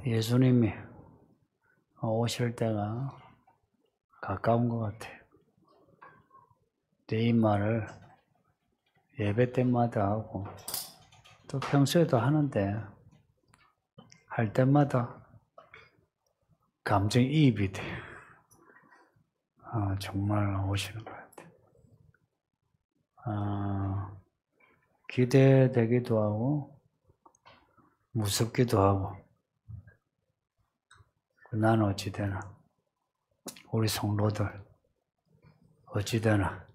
예수님이 오실 때가 가까운 것 같아요. 이 말을 예배 때마다 하고 또 평소에도 하는데 할 때마다 감정이입이 돼요. 정말 오시는 것 같아요. 기대되기도 하고 무섭기도 하고 나는 어찌되나 우리 성도들 어찌되나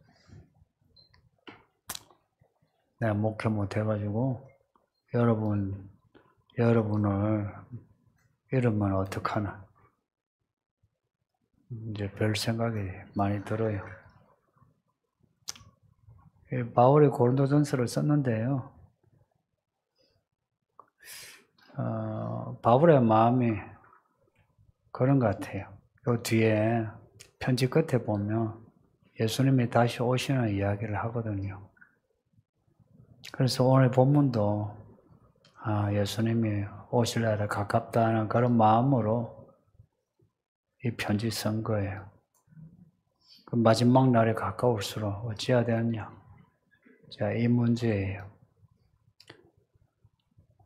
내가 목회 못해가지고 여러분을 이러면 어떡하나 이제 별 생각이 많이 들어요. 바울이 고린도전서를 썼는데요. 바울의 마음이 그런 것 같아요. 요 뒤에 편지 끝에 보면 예수님이 다시 오시는 이야기를 하거든요. 그래서 오늘 본문도 예수님이 오실 날에 가깝다는 그런 마음으로 이 편지 쓴 거예요. 그 마지막 날에 가까울수록 어찌해야 되느냐? 자, 이 문제예요.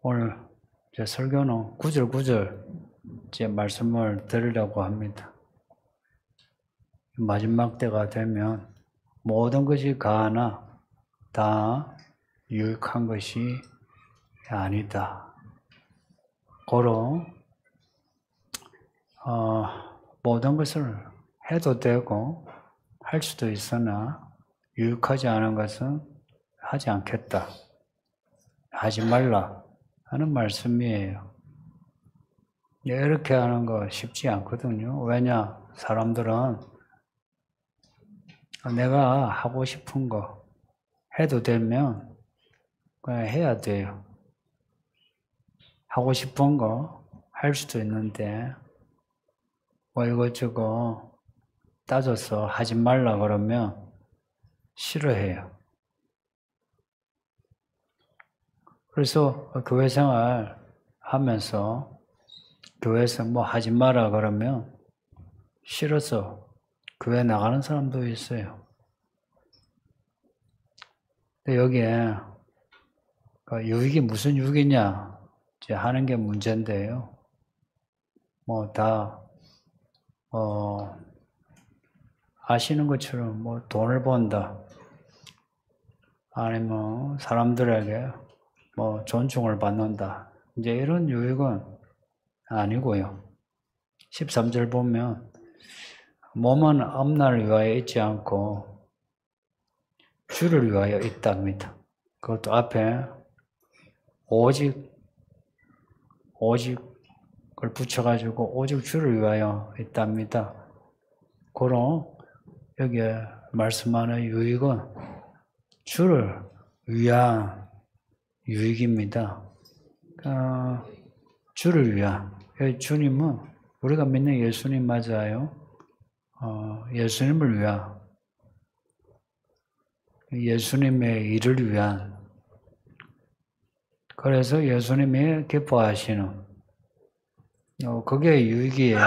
오늘 제 설교는 구절구절 제 말씀을 드리려고 합니다. 마지막 때가 되면 모든 것이 가하나 다 유익한 것이 아니다. 고로 모든 것을 해도 되고 할 수도 있으나 유익하지 않은 것은 하지 않겠다. 하지 말라 하는 말씀이에요. 이렇게 하는 거 쉽지 않거든요. 왜냐? 사람들은 내가 하고 싶은 거 해도 되면 그냥 해야 돼요. 하고 싶은 거 할 수도 있는데 뭐 이것저것 따져서 하지 말라 그러면 싫어해요. 그래서 교회 생활 하면서 교회에서 뭐 하지 마라 그러면 싫어서 교회 나가는 사람도 있어요. 근데 여기에 유익이 무슨 유익이냐 이제 하는 게 문제인데요. 뭐 다 아시는 것처럼 뭐 돈을 번다 아니면 사람들에게 뭐 존중을 받는다 이제 이런 유익은 아니고요. 13절 보면 몸은 앞날을 위하여 있지 않고 주를 위하여 있답니다. 그것도 앞에 오직을 붙여가지고 오직 주를 위하여 있답니다. 그럼 여기에 말씀하는 유익은 주를 위한 유익입니다. 주를 위한 주님은 우리가 믿는 예수님 맞아요. 예수님을 위한 예수님의 일을 위한 그래서 예수님이 기뻐하시는 그게 유익이에요.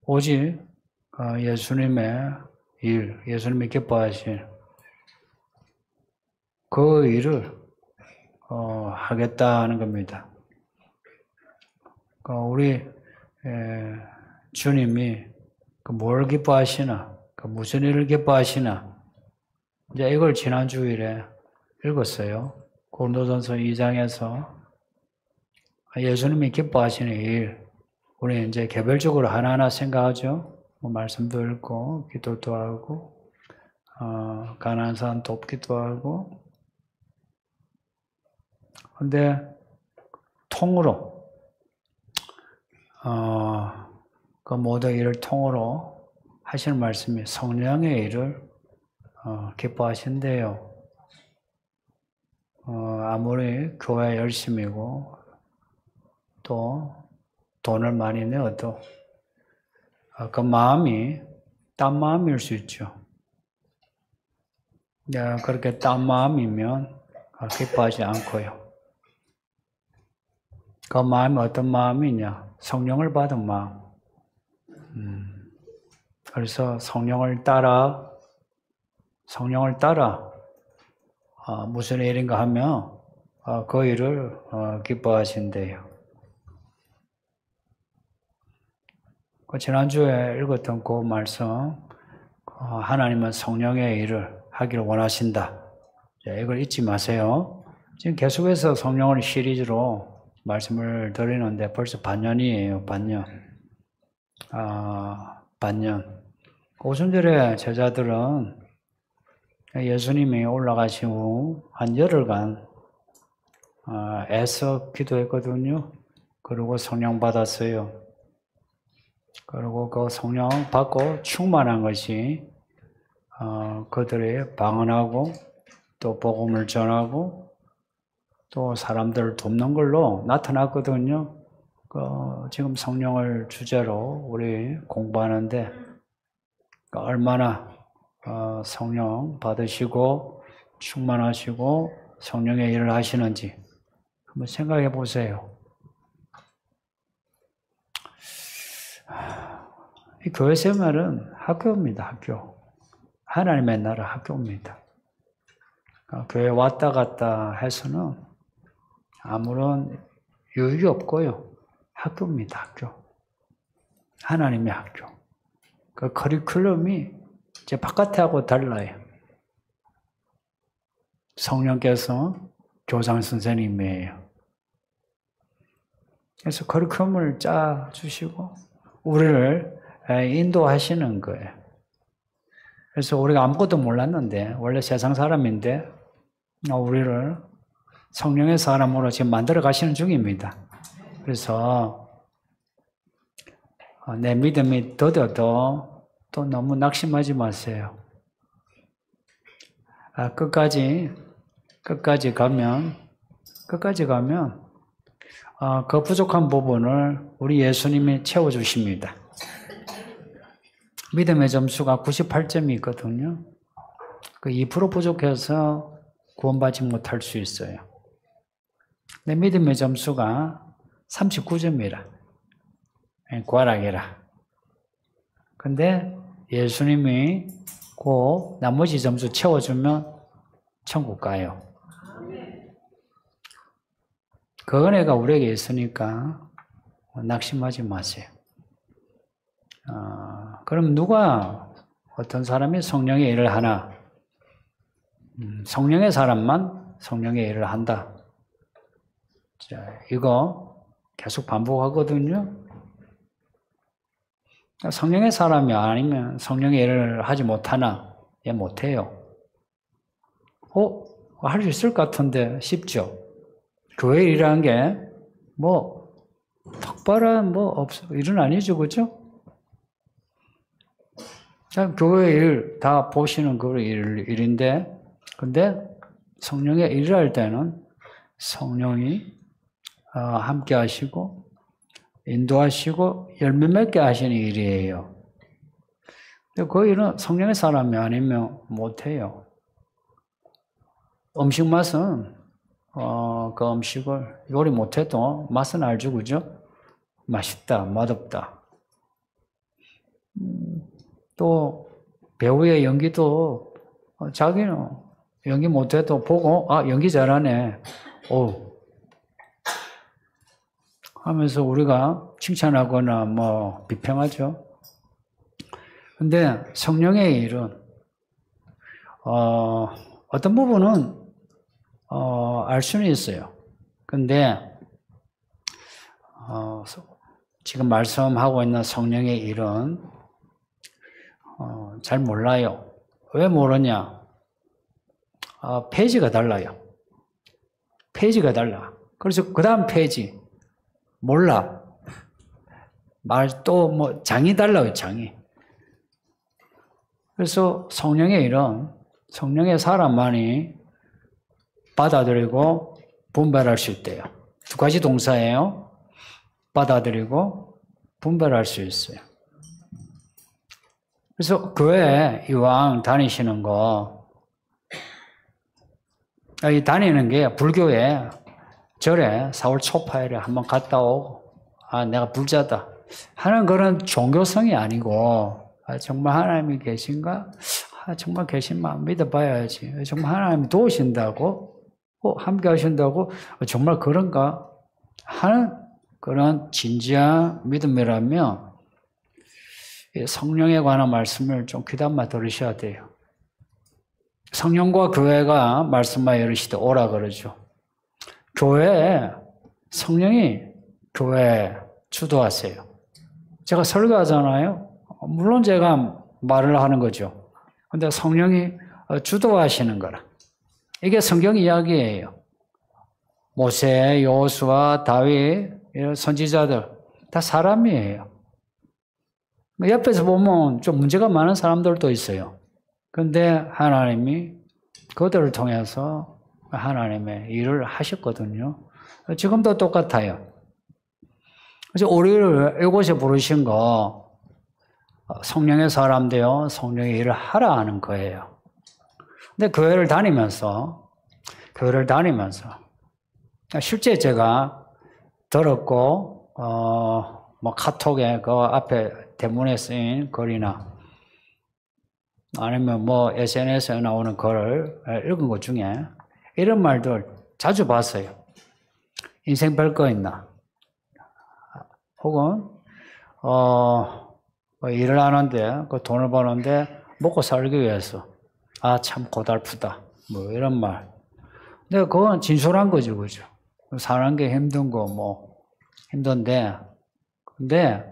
오직 예수님의 일, 예수님이 기뻐하시는 그 일을 하겠다는 겁니다. 우리 주님이 뭘 기뻐하시나, 무슨 일을 기뻐하시나, 이제 이걸 지난 주일에 읽었어요. 고린도전서 2장에서 예수님이 기뻐하시는 일, 우리 이제 개별적으로 하나하나 생각하죠. 말씀도 읽고, 기도도 하고, 가난한 사람 돕기도 하고. 근데 통으로 그 모든 일을 통으로 하시는 말씀이 성령의 일을 기뻐하신대요. 아무리 교회 열심이고 또 돈을 많이 내어도 그 마음이 딴 마음일 수 있죠. 그렇게 딴 마음이면 기뻐하지 않고요. 그 마음이 어떤 마음이냐? 성령을 받은 마음. 그래서 성령을 따라 무슨 일인가 하면 그 일을 기뻐하신대요. 지난주에 읽었던 그 말씀, 하나님은 성령의 일을 하기를 원하신다. 이걸 잊지 마세요. 지금 계속해서 성령을 시리즈로 말씀을 드리는데 벌써 반년이에요. 반년. 오순절에 제자들은 예수님이 올라가신 후 한 열흘간 애써 기도했거든요. 그리고 성령 받았어요. 그리고 그 성령 받고 충만한 것이 그들이 방언하고 또 복음을 전하고 또 사람들을 돕는 걸로 나타났거든요. 지금 성령을 주제로 우리 공부하는데 얼마나 성령 받으시고 충만하시고 성령의 일을 하시는지 한번 생각해 보세요. 이 교회 생활은 학교입니다. 학교. 하나님의 나라 학교입니다. 교회 왔다 갔다 해서는 아무런 유익이 없고요. 학교입니다. 학교. 하나님의 학교. 그 커리큘럼이 이제 바깥하고 달라요. 성령께서 교장 선생님이에요. 그래서 커리큘럼을 짜 주시고 우리를 인도하시는 거예요. 그래서 우리가 아무것도 몰랐는데 원래 세상 사람인데 우리를 성령의 사람으로 지금 만들어 가시는 중입니다. 그래서 내 믿음이 더뎌도 또 너무 낙심하지 마세요. 끝까지 가면 그 부족한 부분을 우리 예수님이 채워주십니다. 믿음의 점수가 98점이 있거든요. 그 2% 부족해서 구원받지 못할 수 있어요. 내 믿음의 점수가 39점이라. 과락이라. 근데 예수님이 그 나머지 점수 채워주면 천국 가요. 그 은혜가 우리에게 있으니까 낙심하지 마세요. 그럼 어떤 사람이 성령의 일을 하나? 성령의 사람만 성령의 일을 한다. 자, 이거 계속 반복하거든요. 성령의 사람이 아니면 성령의 일을 하지 못하나? 예, 못해요. 할 수 있을 것 같은데 쉽죠? 교회 일이라는 게 특별한 일은 아니죠, 그죠? 교회 일 다 보시는 그 일인데, 근데 성령의 일을 할 때는 성령이 함께 하시고, 인도하시고, 열매 맺게 하시는 일이에요. 근데 그 일은 성령의 사람이 아니면 못해요. 음식 맛은, 그 음식을 요리 못해도 맛은 알죠, 그죠? 맛있다, 맛없다. 또 배우의 연기도 자기는 연기 못해도 보고 연기 잘하네 하면서 우리가 칭찬하거나 비평하죠. 근데 성령의 일은 어떤 부분은 알 수는 있어요. 근데 지금 말씀하고 있는 성령의 일은 잘 몰라요. 왜 모르냐? 페이지가 달라요. 페이지가 달라. 그래서 그 다음 페이지 몰라. 장이 달라요. 장이. 그래서 성령의 일은 성령의 사람만이 받아들이고 분별할 수 있대요. 두 가지 동사예요. 받아들이고 분별할 수 있어요. 그래서 교회 이왕 다니시는 거 다니는 게 불교에 절에 4월 초파일에 한번 갔다 오고 내가 불자다 하는 그런 종교성이 아니고 정말 하나님이 계신가? 정말 계신만 믿어봐야지. 정말 하나님이 도우신다고 함께 하신다고 정말 그런가? 하는 그런 진지한 믿음이라면 성령에 관한 말씀을 좀 귀담아 들으셔야 돼요. 성령과 교회가 말씀하여 이르시되 오라 그러죠. 교회에 성령이 교회에 주도하세요. 제가 설교하잖아요. 물론 제가 말을 하는 거죠. 근데 성령이 주도하시는 거라. 이게 성경 이야기예요. 모세, 여호수아, 다윗, 이런 선지자들 다 사람이에요. 옆에서 보면 좀 문제가 많은 사람들도 있어요. 그런데 하나님이 그들을 통해서 하나님의 일을 하셨거든요. 지금도 똑같아요. 그래서 우리를 이곳에 부르신 거 성령의 사람되어 성령의 일을 하라 하는 거예요. 근데 교회를 다니면서 실제 제가 들었고 뭐 카톡에 그 앞에 대문에 쓰인 글이나 아니면 뭐 SNS에 나오는 글을 읽은 것 중에 이런 말들 자주 봤어요. 인생 별거 있나? 혹은 뭐 일을 하는데 그 돈을 버는데 먹고 살기 위해서 참 고달프다. 뭐 이런 말. 근데 그건 진솔한 거죠, 그죠? 사는 게 힘든 거 뭐 힘든데 근데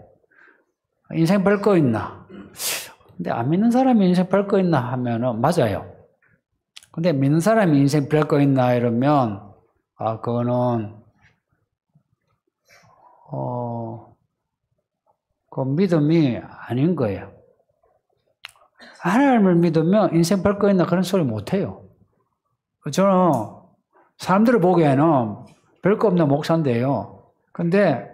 인생 별거 있나? 근데 안 믿는 사람이 인생 별거 있나 하면은 맞아요. 근데 믿는 사람이 인생 별거 있나 이러면 그거는 그 믿음이 아닌 거예요. 하나님을 믿으면 인생 별거 있나 그런 소리 못 해요. 저는 사람들을 보기에는 별거 없는 목사인데요. 근데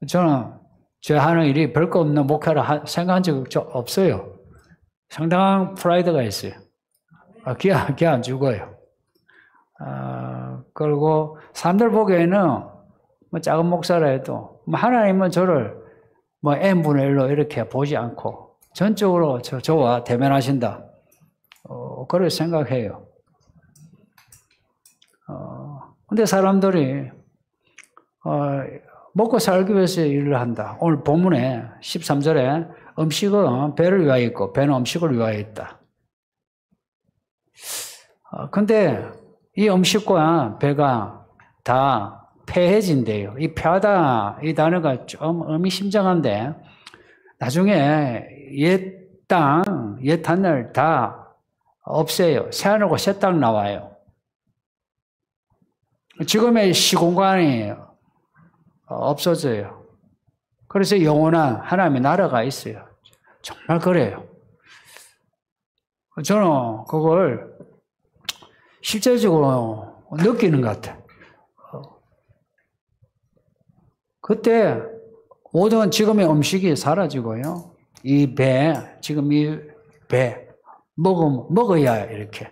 저는 제 하는 일이 별거 없는 목회라 생각한 적 없어요. 상당한 프라이드가 있어요. 귀 안 죽어요. 그리고 사람들 보기에는 뭐 작은 목사라 해도 하나님은 저를 뭐 n분의 1로 이렇게 보지 않고 전적으로 저와 대면하신다. 그렇게 생각해요. 근데 사람들이 먹고 살기 위해서 일을 한다. 오늘 본문에 13절에 음식은 배를 위하여 있고 배는 음식을 위하여 있다. 근데 이 음식과 배가 다 폐해진대요. 이 폐하다 이 단어가 좀 의미심장한데 나중에 옛 하늘 다 없애요. 새 하늘과 새 땅 나와요. 지금의 시공간이 없어져요. 그래서 영원한 하나님의 나라가 있어요. 정말 그래요. 저는 그걸 실제적으로 느끼는 것 같아요. 그때 모든 지금의 음식이 사라지고요. 지금 이 배, 먹어야 이렇게.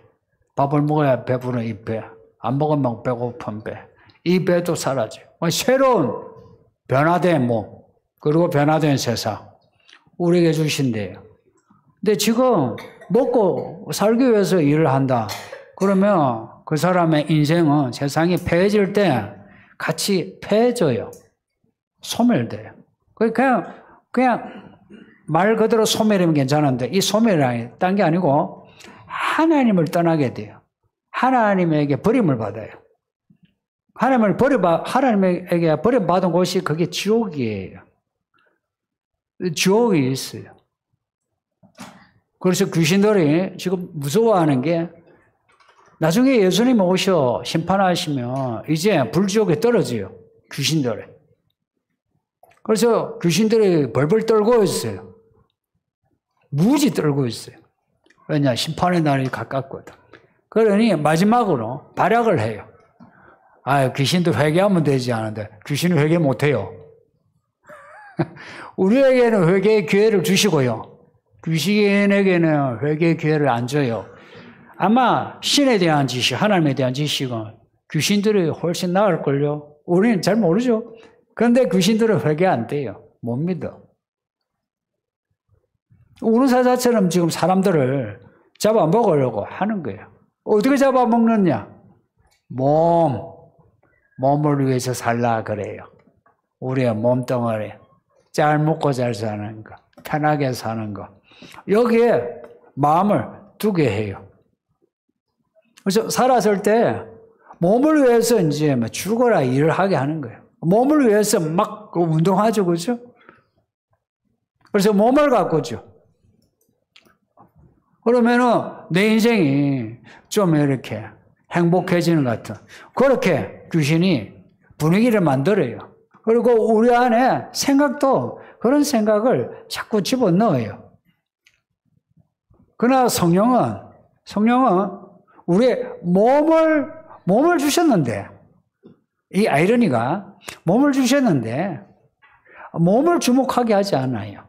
밥을 먹어야 배부른 이 배. 안 먹으면 배고픈 배. 이 배도 사라져요. 새로운 변화된 몸, 그리고 변화된 세상. 우리에게 주신대요. 근데 지금 먹고 살기 위해서 일을 한다. 그러면 그 사람의 인생은 세상이 폐해질 때 같이 폐해져요. 소멸돼요. 그냥 말 그대로 소멸이면 괜찮은데 이 소멸이 딴 게 아니고 하나님을 떠나게 돼요. 하나님에게 버림을 받아요. 하나님에게 버림받은 곳이 그게 지옥이에요. 지옥이 있어요. 그래서 귀신들이 지금 무서워하는 게 나중에 예수님 오셔 심판하시면 이제 불지옥에 떨어져요. 귀신들이. 그래서 귀신들이 벌벌 떨고 있어요. 무지 떨고 있어요. 왜냐? 심판의 날이 가깝거든. 그러니 마지막으로 발약을 해요. 귀신도 회개하면 되지 않은데 귀신은 회개 못해요. 우리에게는 회개의 기회를 주시고요. 귀신에게는 회개의 기회를 안 줘요. 아마 신에 대한 지식, 하나님에 대한 지식은 귀신들이 훨씬 나을걸요. 우리는 잘 모르죠. 그런데 귀신들은 회개 안 돼요. 못 믿어. 우르사자처럼 지금 사람들을 잡아먹으려고 하는 거예요. 어떻게 잡아먹느냐? 몸을 위해서 살라 그래요. 우리의 몸뚱아리. 잘 먹고 잘 사는 거. 편하게 사는 거. 여기에 마음을 두게 해요. 그래서 살았을 때 몸을 위해서 이제 죽어라 일을 하게 하는 거예요. 몸을 위해서 막 운동하죠. 그죠? 그래서 몸을 가꾸죠. 그러면은 내 인생이 좀 이렇게 행복해지는 것 같은 그렇게 귀신이 분위기를 만들어요. 그리고 우리 안에 생각도 그런 생각을 자꾸 집어넣어요. 그러나 성령은 우리의 몸을 주셨는데 이 아이러니가 몸을 주셨는데 몸을 주목하게 하지 않아요.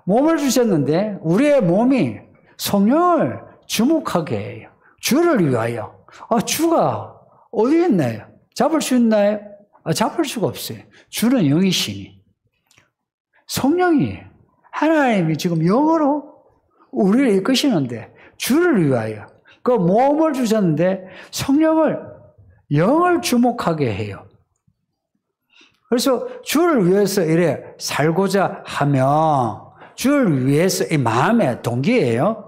몸을 주셨는데 우리의 몸이 성령을 주목하게 해요. 주를 위하여. 주가 어디 있나요? 잡을 수 있나요? 잡을 수가 없어요. 주는 영이시니. 성령이 하나님이 지금 영으로 우리를 이끄시는데 주를 위하여 그 몸을 주셨는데 성령을 영을 주목하게 해요. 그래서 주를 위해서 이래 살고자 하면 주를 위해서 이 마음의 동기예요.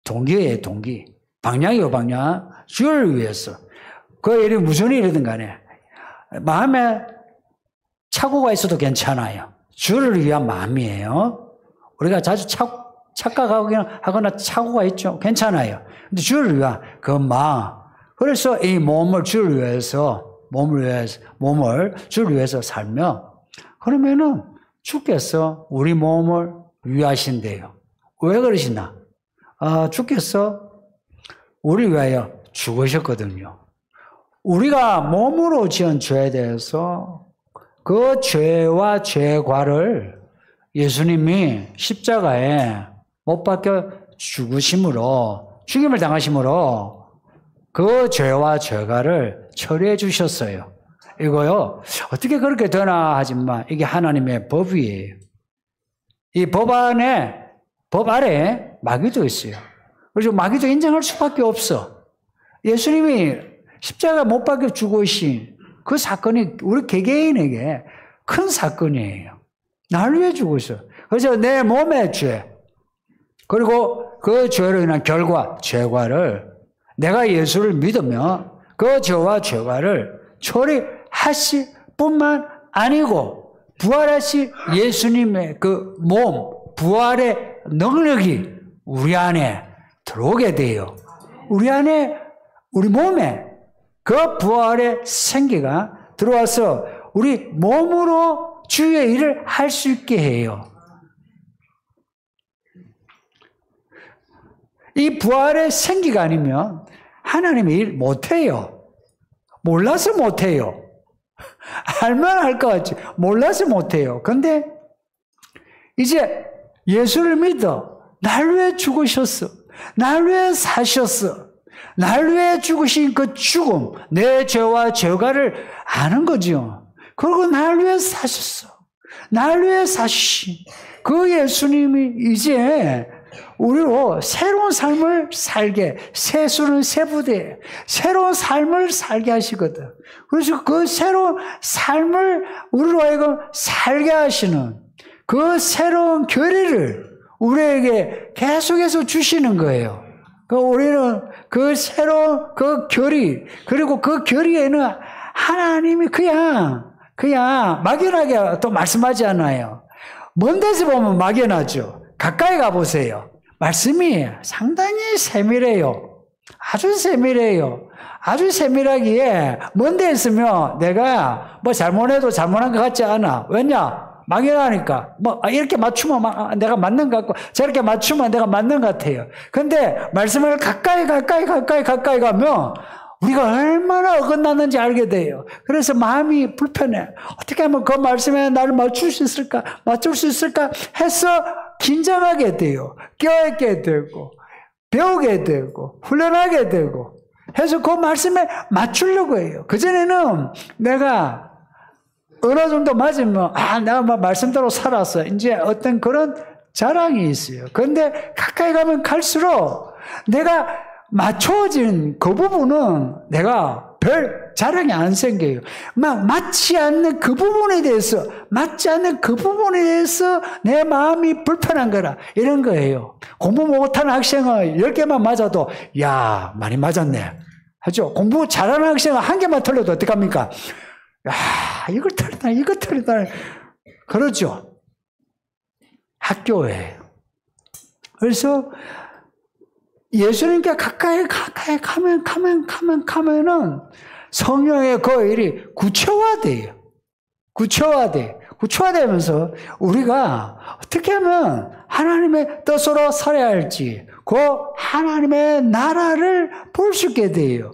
동기예요, 동기. 방향이요, 방향. 주를 위해서. 그 일이 무슨 일이든 간에 마음에 착오가 있어도 괜찮아요. 주를 위한 마음이에요. 우리가 자주 착각하거나 착오가 있죠. 괜찮아요. 근데 주를 위한 그 마음. 그래서 이 몸을 주를 위해서 주를 위해서 살며 그러면은 주께서 우리 몸을 위하신대요. 왜 그러시나? 주께서 우리 위하여 죽으셨거든요. 우리가 몸으로 지은 죄에 대해서 그 죄와 죄과를 예수님이 십자가에 못 박혀 죽임을 당하심으로 그 죄와 죄과를 처리해 주셨어요. 이거요, 어떻게 그렇게 되나 하지만 이게 하나님의 법이에요. 이 법 아래 마귀도 있어요. 그래서 마귀도 인정할 수밖에 없어. 예수님이 십자가 못 박혀 죽으신 그 사건이 우리 개개인에게 큰 사건이에요. 나를 위해 죽으셔. 그래서 내 몸의 죄, 그리고 그 죄로 인한 죄과를 내가 예수를 믿으면 그 죄와 죄과를 처리하실 뿐만 아니고 부활하신 예수님의 그 몸, 부활의 능력이 우리 안에 들어오게 돼요. 우리 몸에 그 부활의 생기가 들어와서 우리 몸으로 주의 일을 할 수 있게 해요. 이 부활의 생기가 아니면 하나님의 일 못해요. 몰라서 못해요. 알면 할 것 같지. 몰라서 못해요. 근데 이제 예수를 믿어. 날 위해 죽으셨어. 날 위해 사셨어. 날 위해 죽으신 그 죽음, 내 죄와 죄가를 아는 거죠. 그리고 날 위해 사셨어. 날 위해 사신 그 예수님이 이제 우리로 새로운 삶을 살게, 세수는 세부대, 새로운 삶을 살게 하시거든. 그래서 그 새로운 삶을 우리로 하여금 살게 하시는 그 새로운 결의를 우리에게 계속해서 주시는 거예요. 우리는 그 새로운 그 결의, 그리고 그 결의에는 하나님이 그냥 막연하게 또 말씀하지 않아요. 먼 데서 보면 막연하죠. 가까이 가보세요. 말씀이 상당히 세밀해요. 아주 세밀해요. 아주 세밀하기에 먼 데 있으면 내가 뭐 잘못해도 잘못한 것 같지 않아. 왜냐? 막연하니까. 이렇게 맞추면 내가 맞는 것 같고, 저렇게 맞추면 내가 맞는 것 같아요. 근데 말씀을 가까이 가면 우리가 얼마나 어긋났는지 알게 돼요. 그래서 마음이 불편해. 어떻게 하면 그 말씀에 나를 맞출 수 있을까 해서 긴장하게 돼요. 껴있게 되고, 배우게 되고, 훈련하게 되고, 해서 그 말씀에 맞추려고 해요. 그전에는 내가 어느 정도 맞으면, 내가 말씀대로 살았어. 이제 어떤 그런 자랑이 있어요. 그런데 가까이 가면 갈수록 내가 맞춰진 그 부분은 내가 별 자랑이 안 생겨요. 맞지 않는 그 부분에 대해서, 맞지 않는 그 부분에 대해서 내 마음이 불편한 거라. 이런 거예요. 공부 못하는 학생은 10개만 맞아도, 야, 많이 맞았네. 하죠. 공부 잘하는 학생은 1개만 틀려도 어떡합니까? 야, 이걸 틀렸다. 그러죠. 학교에. 그래서 예수님께 가까이 가면은 성령의 그 일이 구체화돼요. 구체화되면서 우리가 어떻게 하면 하나님의 뜻으로 살아야 할지, 그 하나님의 나라를 볼 수 있게 돼요.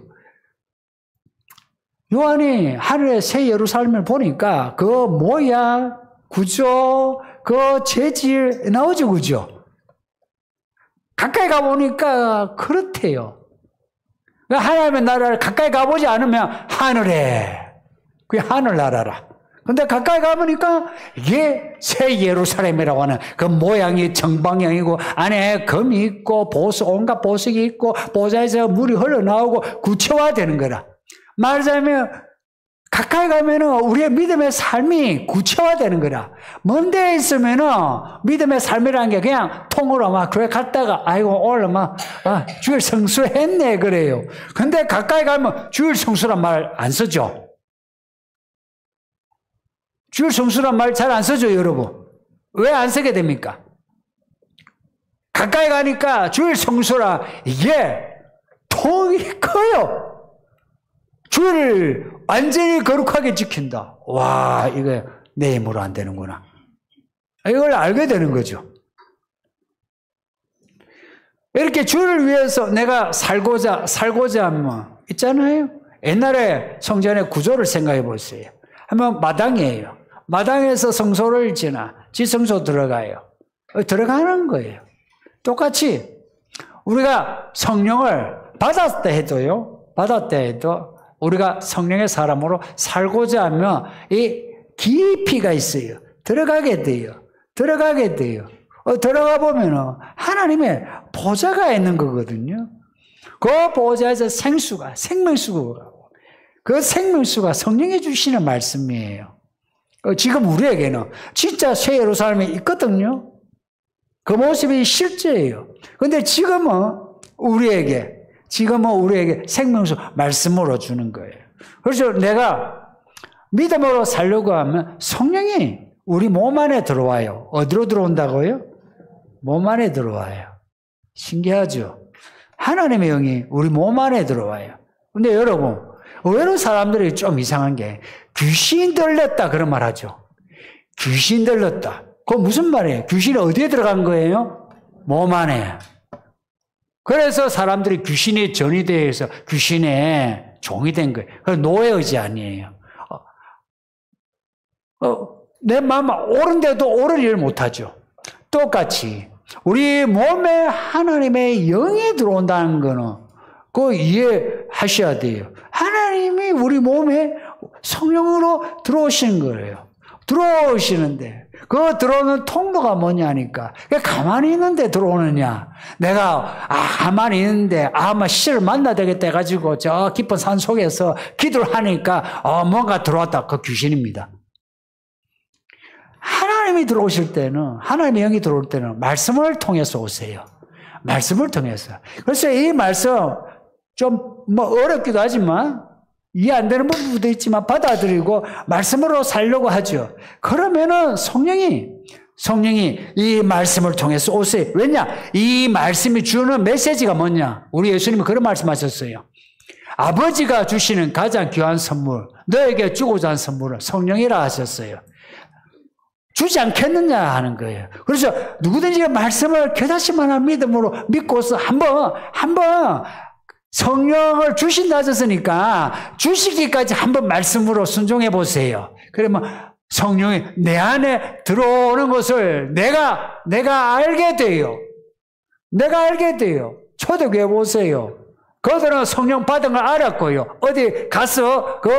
요한이 하늘의 새 예루살렘을 보니까 그 모양, 구조, 그 재질 나오죠, 그죠? 가까이 가보니까 그렇대요. 하나님의 나라를 가까이 가보지 않으면 하늘에, 그게 하늘나라라. 근데 가까이 가보니까 이게 새 예루살렘이라고 하는 그 모양이 정방향이고 안에 금이 있고 온갖 보석이 있고 보좌에서 물이 흘러나오고 구체화되는 거라. 말하자면 가까이 가면은 우리의 믿음의 삶이 구체화되는 거라. 먼 데에 있으면은 믿음의 삶이라는 게 그냥 통으로 막 교회 갔다가 아이고 오늘 주일 성수했네 그래요. 근데 가까이 가면 주일 성수란 말 안 쓰죠. 주일 성수란 말 잘 안 쓰죠, 여러분. 왜 안 쓰게 됩니까? 가까이 가니까 주일 성수라 이게 통이 커요. 주를 완전히 거룩하게 지킨다. 와, 이거 내 힘으로 안 되는구나. 이걸 알게 되는 거죠. 이렇게 주를 위해서 내가 살고자 하면 있잖아요. 옛날에 성전의 구조를 생각해 보세요. 하면 마당이에요. 마당에서 성소를 지성소 들어가요. 들어가는 거예요. 똑같이 우리가 성령을 받았다 해도 우리가 성령의 사람으로 살고자 하면 이 깊이가 있어요. 들어가게 돼요. 들어가 보면은 하나님의 보좌가 있는 거거든요. 그 보좌에서 생명수가 그 생명수가 성령이 주시는 말씀이에요. 지금 우리에게는 진짜 새 예루살렘이 있거든요. 그 모습이 실제예요. 근데 지금은 우리에게 생명수 말씀으로 주는 거예요. 그래서 내가 믿음으로 살려고 하면 성령이 우리 몸 안에 들어와요. 어디로 들어온다고요? 몸 안에 들어와요. 신기하죠? 하나님의 영이 우리 몸 안에 들어와요. 근데 여러분, 의외로 사람들이 좀 이상한 게 귀신 들렸다 그런 말 하죠. 귀신 들렸다. 그거 무슨 말이에요? 귀신이 어디에 들어간 거예요? 몸 안에. 그래서 사람들이 귀신의 전이 되어서 귀신의 종이 된 거예요. 그래서 노예의지 아니에요. 내 마음 옳은데도 옳은 일을 못하죠. 똑같이 우리 몸에 하나님의 영이 들어온다는 거는 그거 이해하셔야 돼요. 하나님이 우리 몸에 성령으로 들어오시는 거예요. 들어오시는데 그 들어오는 통로가 뭐냐니까. 가만히 있는데 들어오느냐. 내가 가만히 있는데 시를 만나야 되겠다 해가지고 저 깊은 산 속에서 기도를 하니까 뭔가 들어왔다. 그 귀신입니다. 하나님이 들어오실 때는, 하나님의 영이 들어올 때는 말씀을 통해서 오세요. 말씀을 통해서. 그래서 이 말씀 좀 어렵기도 하지만 이해 안 되는 부분도 있지만 받아들이고 말씀으로 살려고 하죠. 그러면은 성령이 이 말씀을 통해서 오세요. 왜냐? 이 말씀이 주는 메시지가 뭐냐? 우리 예수님은 그런 말씀하셨어요. 아버지가 주시는 가장 귀한 선물, 너에게 주고자 하는 선물은 성령이라 하셨어요. 주지 않겠느냐 하는 거예요. 그래서 누구든지 말씀을 겨자씨만한 믿음으로 믿고서 한번 성령을 주신다 하셨으니까 주시기까지 한번 말씀으로 순종해 보세요. 그러면 성령이 내 안에 들어오는 것을 내가 알게 돼요. 내가 알게 돼요. 초대교회 보세요. 그들은 성령 받은 걸 알았고요. 어디 가서 그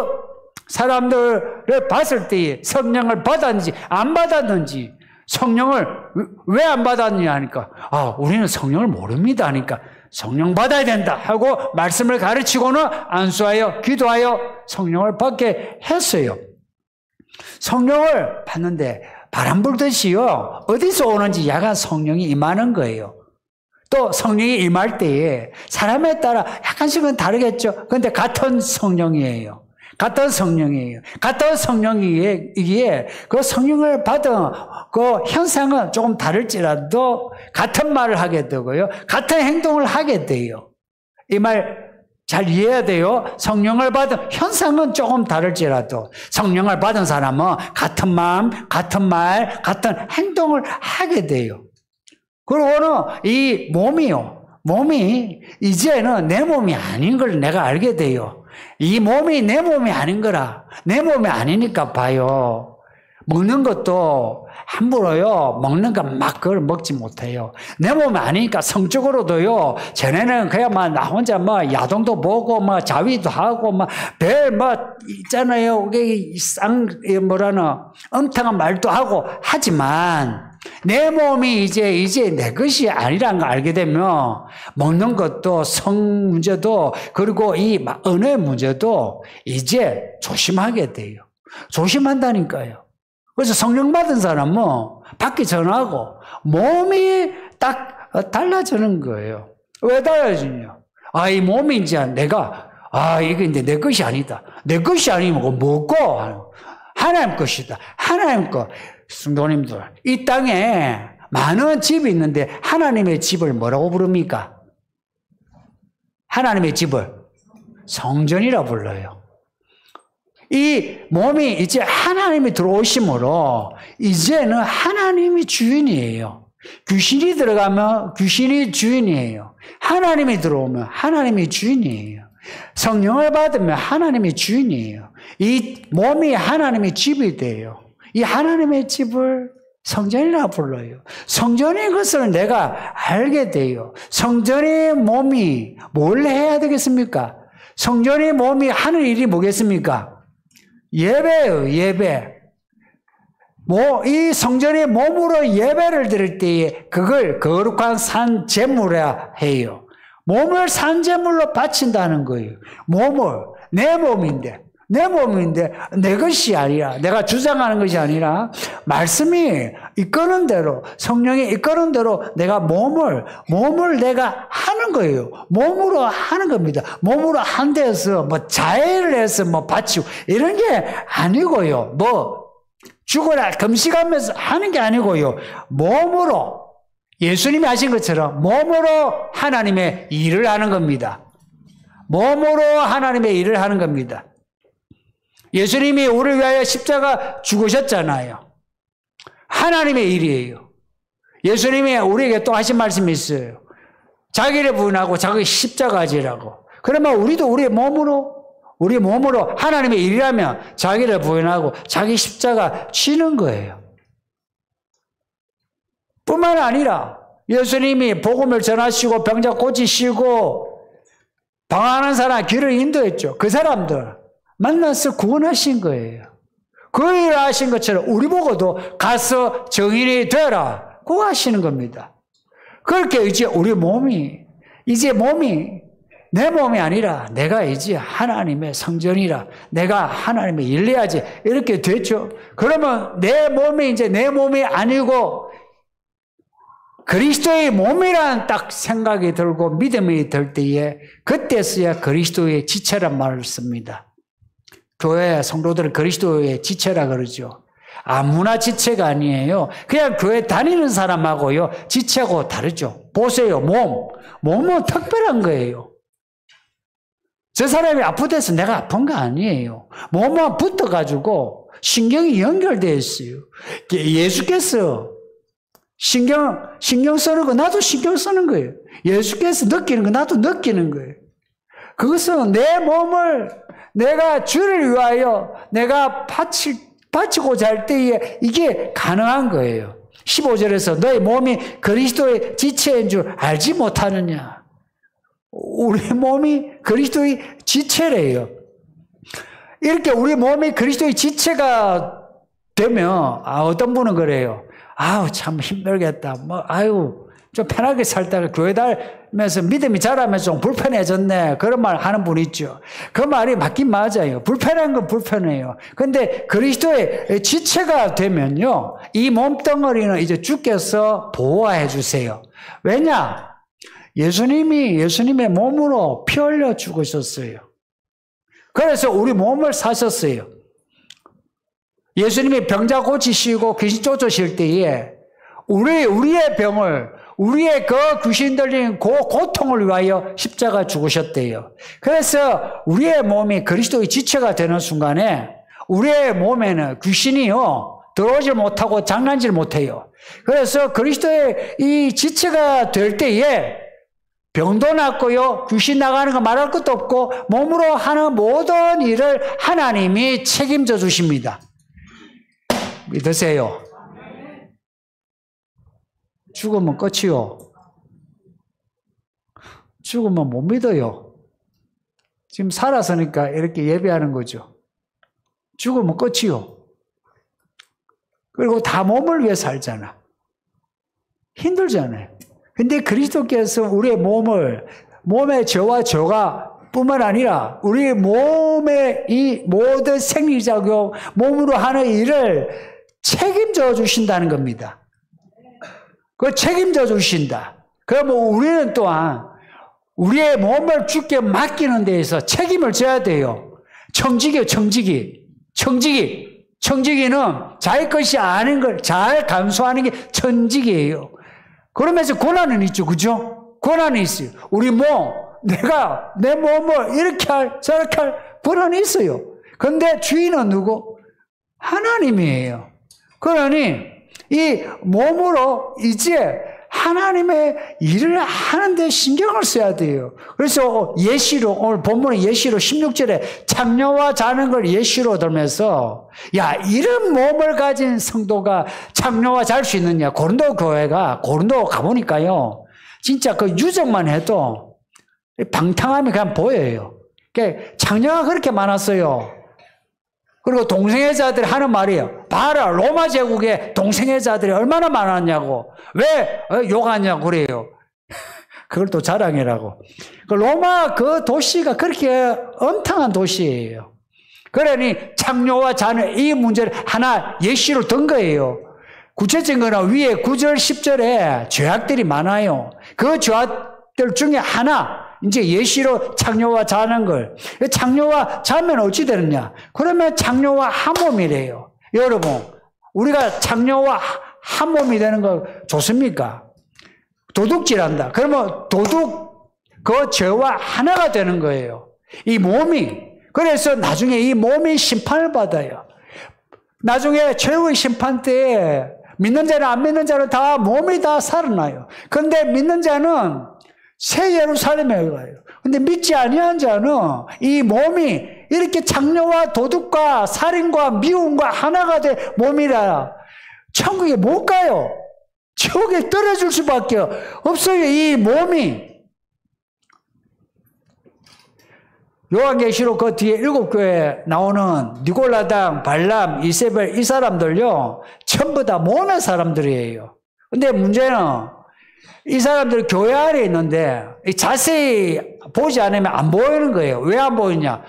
사람들을 봤을 때 성령을 받았는지 안 받았는지, 성령을 왜 안 받았느냐 하니까 우리는 성령을 모릅니다 하니까 성령 받아야 된다 하고 말씀을 가르치고는 안수하여 기도하여 성령을 받게 했어요. 성령을 받는데 바람 불듯이요, 어디서 오는지 약간 성령이 임하는 거예요. 또 성령이 임할 때에 사람에 따라 약간씩은 다르겠죠. 그런데 같은 성령이에요. 같은 성령이에요. 같은 성령이기에 그 성령을 받은 그 현상은 조금 다를지라도 같은 말을 하게 되고요. 같은 행동을 하게 돼요. 이 말 잘 이해해야 돼요. 성령을 받은 현상은 조금 다를지라도 성령을 받은 사람은 같은 마음, 같은 말, 같은 행동을 하게 돼요. 그리고는 이 몸이 이제는 내 몸이 아닌 걸 내가 알게 돼요. 이 몸이 내 몸이 아닌 거라. 내 몸이 아니니까 봐요. 먹는 것도 함부로요, 먹는 거 막 그걸 먹지 못해요. 내 몸이 아니니까 성적으로도요, 전에는 그냥 나 혼자 야동도 보고, 자위도 하고, 있잖아요. 엉뚱한 말도 하고 하지만, 내 몸이 이제 내 것이 아니라는 걸 알게 되면, 먹는 것도 성 문제도, 그리고 이 언어의 문제도 이제 조심하게 돼요. 조심한다니까요. 그래서 성령 받은 사람은 받기 전하고 몸이 딱 달라지는 거예요. 왜 달라지냐? 이 몸이 이제 이게 이제 내 것이 아니다. 내 것이 아니면 뭐고? 하나님 것이다. 하나님 것. 성도님들, 이 땅에 많은 집이 있는데 하나님의 집을 뭐라고 부릅니까? 하나님의 집을 성전이라 불러요. 이 몸이 이제 하나님이 들어오심으로 이제는 하나님이 주인이에요. 귀신이 들어가면 귀신이 주인이에요. 하나님이 들어오면 하나님이 주인이에요. 성령을 받으면 하나님이 주인이에요. 이 몸이 하나님의 집이 돼요. 이 하나님의 집을 성전이라 불러요. 성전인 것을 내가 알게 돼요. 성전의 몸이 뭘 해야 되겠습니까? 성전의 몸이 하는 일이 뭐겠습니까? 예배예요, 예배. 이 성전의 몸으로 예배를 드릴 때에 그걸 거룩한 산 제물이라 해요. 몸을 산 제물로 바친다는 거예요. 내 몸인데 내 것이 아니라, 내가 주장하는 것이 아니라 말씀이 이끄는 대로, 성령이 이끄는 대로 내가 몸을 내가 하는 거예요. 몸으로 하는 겁니다. 몸으로 한 데서 자해를 해서 바치고 이런 게 아니고요. 죽어라 금식하면서 하는 게 아니고요. 몸으로, 예수님이 하신 것처럼 몸으로 하나님의 일을 하는 겁니다. 몸으로 하나님의 일을 하는 겁니다. 예수님이 우리를 위하여 십자가 죽으셨잖아요. 하나님의 일이에요. 예수님이 우리에게 또 하신 말씀이 있어요. 자기를 부인하고 자기 십자가 지라고. 그러면 우리도 우리 몸으로 하나님의 일이라면 자기를 부인하고 자기 십자가 지는 거예요. 뿐만 아니라 예수님이 복음을 전하시고 병자 고치시고 방황하는 사람 길을 인도했죠. 그 사람들 만나서 구원하신 거예요. 그 일을 하신 것처럼 우리 보고도 가서 정인이 되라 그거 하시는 겁니다. 그렇게 이제 우리 몸이 내 몸이 아니라 내가 이제 하나님의 성전이라, 내가 하나님의 일 해야지 이렇게 됐죠. 그러면 내 몸이 이제 내 몸이 아니고 그리스도의 몸이라는 딱 생각이 들고 믿음이 들 때에 그때서야 그리스도의 지체란 말을 씁니다. 교회 성도들은 그리스도의 지체라 그러죠. 아무나 지체가 아니에요. 그냥 교회 다니는 사람하고요, 지체하고 다르죠. 보세요, 몸은 특별한 거예요. 저 사람이 아프대서 내가 아픈 거 아니에요. 몸만 붙어가지고 신경이 연결되어 있어요. 예수께서 신경 쓰는 거 나도 신경 쓰는 거예요. 예수께서 느끼는 거 나도 느끼는 거예요. 그것은 내 몸을 내가 주를 위하여 내가 바칠 바치고자 할 때에 이게 가능한 거예요. 15절에서 너의 몸이 그리스도의 지체인 줄 알지 못하느냐. 우리 몸이 그리스도의 지체래요. 이렇게 우리 몸이 그리스도의 지체가 되면 어떤 분은 그래요. 아우 참 힘들겠다. 좀 편하게 살다가 교회 다니면서 믿음이 자라면서 좀 불편해졌네. 그런 말 하는 분 있죠. 그 말이 맞긴 맞아요. 불편한 건 불편해요. 근데 그리스도의 지체가 되면요. 이 몸덩어리는 이제 주께서 보호해 주세요. 왜냐? 예수님의 몸으로 피 흘려 죽으셨어요. 그래서 우리 몸을 사셨어요. 예수님이 병자 고치시고 귀신 쫓으실 때에 우리의 병을 우리의 그 귀신 들린 그 고통을 위하여 십자가 죽으셨대요. 그래서 우리의 몸이 그리스도의 지체가 되는 순간에 우리의 몸에는 귀신이요 들어오질 못하고 장난질 못해요. 그래서 그리스도의 이 지체가 될 때에 병도 낫고요 귀신 나가는 거 말할 것도 없고 몸으로 하는 모든 일을 하나님이 책임져 주십니다. 믿으세요? 죽으면 끝이요. 죽으면 못 믿어요. 지금 살아서니까 이렇게 예배하는 거죠. 죽으면 끝이요. 그리고 다 몸을 위해 살잖아. 힘들잖아요. 근데 그리스도께서 우리의 몸의 저와 저가 뿐만 아니라 우리 몸의 이 모든 생리작용, 몸으로 하는 일을 책임져 주신다는 겁니다. 그걸 책임져 주신다. 그러면 우리는 또한 우리의 몸을 주께 맡기는 데에서 책임을 져야 돼요. 청지기요, 청지기. 청지기는 자기 것이 아닌 걸 잘 감수하는 게 청지기예요. 그러면서 고난은 있죠, 그죠? 고난이 있어요. 우리 내가 내 몸을 이렇게 저렇게 할 고난이 있어요. 근데 주인은 누구? 하나님이에요. 그러니 이 몸으로 이제 하나님의 일을 하는데 신경을 써야 돼요. 그래서 예시로 오늘 본문의 예시로 16절에 장녀와 자는 걸 예시로 들면서 이런 몸을 가진 성도가 장녀와 잘 수 있느냐. 고린도 가보니까요. 진짜 그 유적만 해도 방탕함이 그냥 보여요. 장녀가 그렇게 많았어요. 그리고 동생의 자들이 하는 말이에요. 봐라, 로마 제국에 동생의 자들이 얼마나 많았냐고. 왜 욕하냐고 그래요. 그걸 또 자랑이라고. 로마 그 도시가 그렇게 엄청난 도시예요. 그러니 장녀와 자는 이 문제를 하나 예시로 든 거예요. 구체적인 거는 위에 9절, 10절에 죄악들이 많아요. 그 죄악들 중에 하나, 이제 예시로 장녀와 자는 걸. 장녀와 자면 어찌 되느냐? 그러면 장녀와 한 몸이래요. 여러분, 우리가 장녀와 한 몸이 되는 거 좋습니까? 도둑질한다. 그러면 그 죄와 하나가 되는 거예요. 이 몸이. 그래서 나중에 이 몸이 심판을 받아요. 나중에 최후의 심판 때에 믿는 자는 안 믿는 자는 다 몸이 다 살아나요. 그런데 믿는 자는 새 예루살렘에 가요. 근데 믿지 아니한 자는 이 몸이 이렇게 장녀와 도둑과 살인과 미움과 하나가 된 몸이라 천국에 못 가요. 지옥에 떨어질 수밖에 없어요. 이 몸이. 요한계시록 그 뒤에 7교회에 나오는 니골라당, 발람, 이세벨 이 사람들요 전부 다 몸의 사람들이에요. 근데 문제는 이 사람들 교회 안에 있는데 자세히 보지 않으면 안 보이는 거예요. 왜 안 보이냐?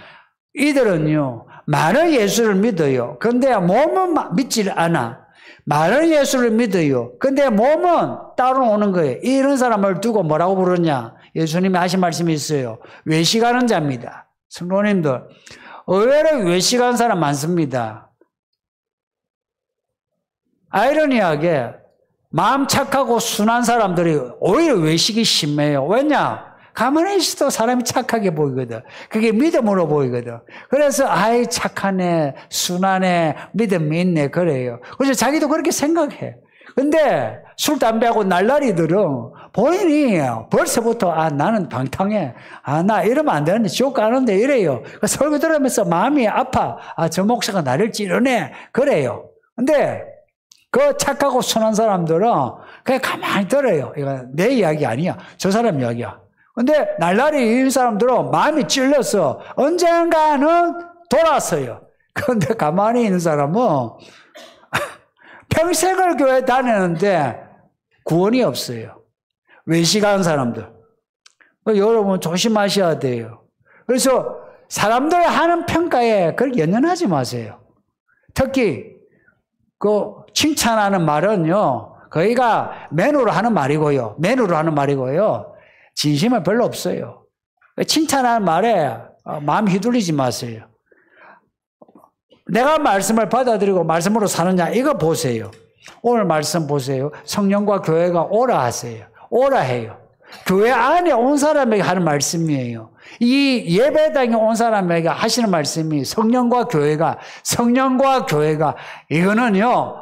이들은요 많은 예수를 믿어요. 근데 몸은 믿지 않아. 많은 예수를 믿어요. 근데 몸은 따로 오는 거예요. 이런 사람을 두고 뭐라고 부르냐? 예수님이 하신 말씀이 있어요. 외식하는 자입니다. 성도님들, 의외로 외식하는 사람 많습니다. 아이러니하게 마음 착하고 순한 사람들이 오히려 외식이 심해요. 왜냐? 가만히 있어도 사람이 착하게 보이거든. 그게 믿음으로 보이거든. 그래서 아이 착하네, 순하네, 믿음이 있네 그래요. 그래서 자기도 그렇게 생각해. 근데 술, 담배하고 날라리들은 본인이 벌써부터 나는 방탕해. 나 이러면 안 되는데 지옥 가는데 이래요. 설교 들으면서 마음이 아파. 저 목사가 나를 찌르네. 그래요. 근데 그 착하고 순한 사람들은 그냥 가만히 들어요. 이거 내 이야기 아니야. 저 사람 이야기야. 근데 날라리 이 사람들은 마음이 찔려서 언젠가는 돌아서요. 그런데 가만히 있는 사람은 평생을 교회 다니는데 구원이 없어요. 외식하는 사람들. 여러분 조심하셔야 돼요. 그래서 사람들 하는 평가에 그걸 연연하지 마세요. 특히 칭찬하는 말은요. 거기가 맨으로 하는 말이고요. 진심은 별로 없어요. 칭찬하는 말에 마음 휘둘리지 마세요. 내가 말씀을 받아들이고 말씀으로 사느냐 이거 보세요. 오늘 말씀 보세요. 성령과 교회가 오라 하세요. 오라 해요. 교회 안에 온 사람에게 하는 말씀이에요. 이 예배당에 온 사람에게 하시는 말씀이 성령과 교회가 이거는요.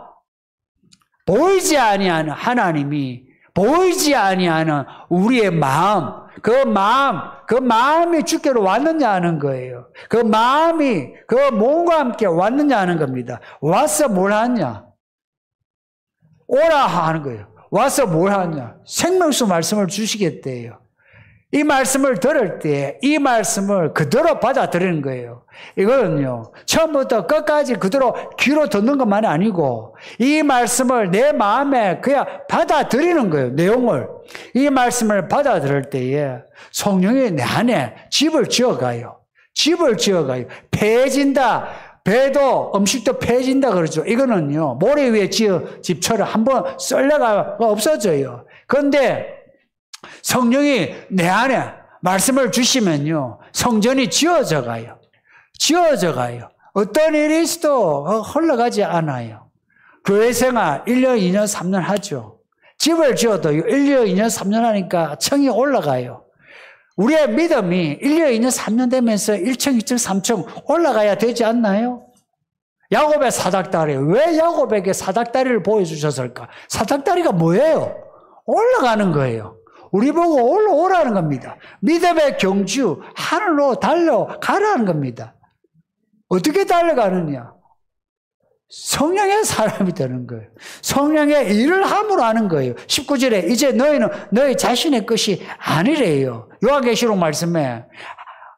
보이지 아니하는 하나님이 보이지 아니하는 우리의 마음, 그 마음이 주께로 왔느냐 하는 거예요. 그 마음이 그 몸과 함께 왔느냐 하는 겁니다. 와서 뭘 하냐? 오라 하는 거예요. 와서 뭘 하냐? 생명수 말씀을 주시겠대요. 이 말씀을 들을 때 이 말씀을 그대로 받아들이는 거예요. 이거는요. 처음부터 끝까지 그대로 귀로 듣는 것만이 아니고 이 말씀을 내 마음에 그냥 받아들이는 거예요. 내용을. 이 말씀을 받아들일 때에 성령이 내 안에 집을 지어가요. 패해진다. 배도 음식도 패해진다 그러죠. 이거는요. 모래 위에 지은 집처럼 한번 썰려가 없어져요. 그런데 성령이 내 안에 말씀을 주시면요. 성전이 지어져 가요. 어떤 일이 있어도 흘러가지 않아요. 교회 생활 1년, 2년, 3년 하죠. 집을 지어도 1년, 2년, 3년 하니까 층이 올라가요. 우리의 믿음이 1년, 2년, 3년 되면서 1층, 2층, 3층 올라가야 되지 않나요? 야곱의 사닥다리. 왜 야곱에게 사닥다리를 보여주셨을까? 사닥다리가 뭐예요? 올라가는 거예요. 우리 보고 올라오라는 겁니다. 믿음의 경주, 하늘로 달려가라는 겁니다. 어떻게 달려가느냐? 성령의 사람이 되는 거예요. 성령의 일을 함으로 하는 거예요. 19절에 이제 너희는 너희 자신의 것이 아니래요. 요한계시록 말씀에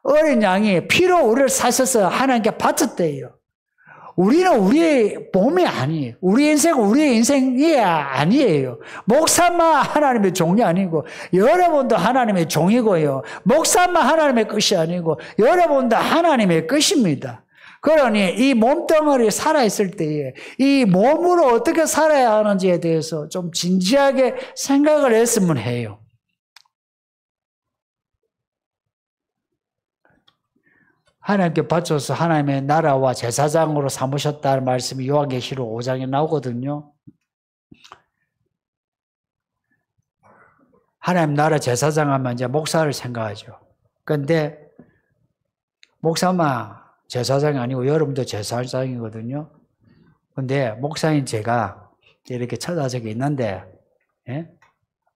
어린 양이 피로 우리를 사셔서 하나님께 바쳤대요. 우리는 우리의 몸이 아니에요. 우리의 인생이 아니에요. 목사만 하나님의 종이 아니고 여러분도 하나님의 종이고요. 목사만 하나님의 것이 아니고 여러분도 하나님의 것입니다. 그러니 이 몸덩어리 살아있을 때에 이 몸으로 어떻게 살아야 하는지에 대해서 좀 진지하게 생각을 했으면 해요. 하나님께 바쳐서 하나님의 나라와 제사장으로 삼으셨다는 말씀이 요한계시록 5장에 나오거든요. 하나님 나라 제사장 하면 이제 목사를 생각하죠. 그런데 목사만 제사장이 아니고 여러분도 제사장이거든요. 그런데 목사인 제가 이렇게 처자적이 있는데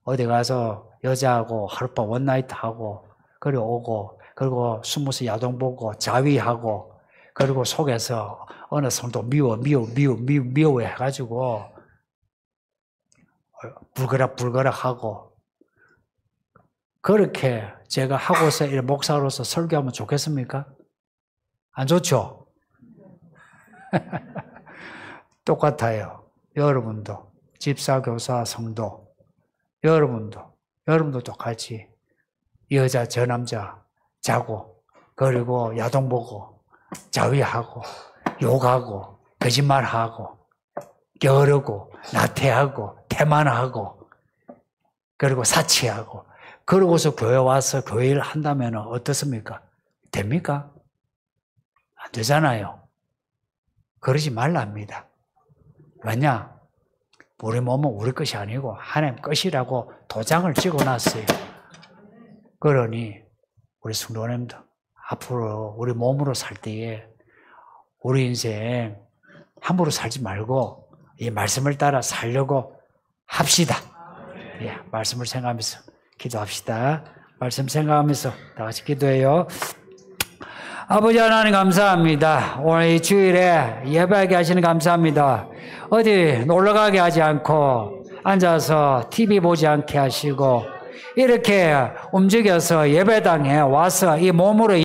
어디 가서 여자하고 하룻밤 원나이트 하고 그리고 오고 그리고 숨어서 야동 보고 자위하고 그리고 속에서 어느 성도 미워 해가지고 불그락 하고 그렇게 제가 하고서 이 목사로서 설교하면 좋겠습니까? 안 좋죠? 똑같아요. 여러분도 집사, 교사, 성도 여러분도 똑같이 여자 저 남자 자고 그리고 야동 보고 자위하고 욕하고 거짓말하고 게으르고 나태하고 태만하고 그리고 사치하고 그러고서 교회 와서 교회 일을 한다면 어떻습니까? 됩니까? 안 되잖아요. 그러지 말랍니다. 왜냐? 우리 몸은 우리 것이 아니고 하나님 것이라고 도장을 찍어놨어요. 그러니 우리 성도님도 앞으로 우리 몸으로 살 때에 우리 인생 함부로 살지 말고 이 말씀을 따라 살려고 합시다. 예, 말씀을 생각하면서 기도합시다. 말씀 생각하면서 다 같이 기도해요. 아버지 하나님 감사합니다. 오늘 이 주일에 예배하게 하시는 감사합니다. 어디 놀러가게 하지 않고 앉아서 TV 보지 않게 하시고 이렇게 움직여서 예배당에 와서 이 몸으로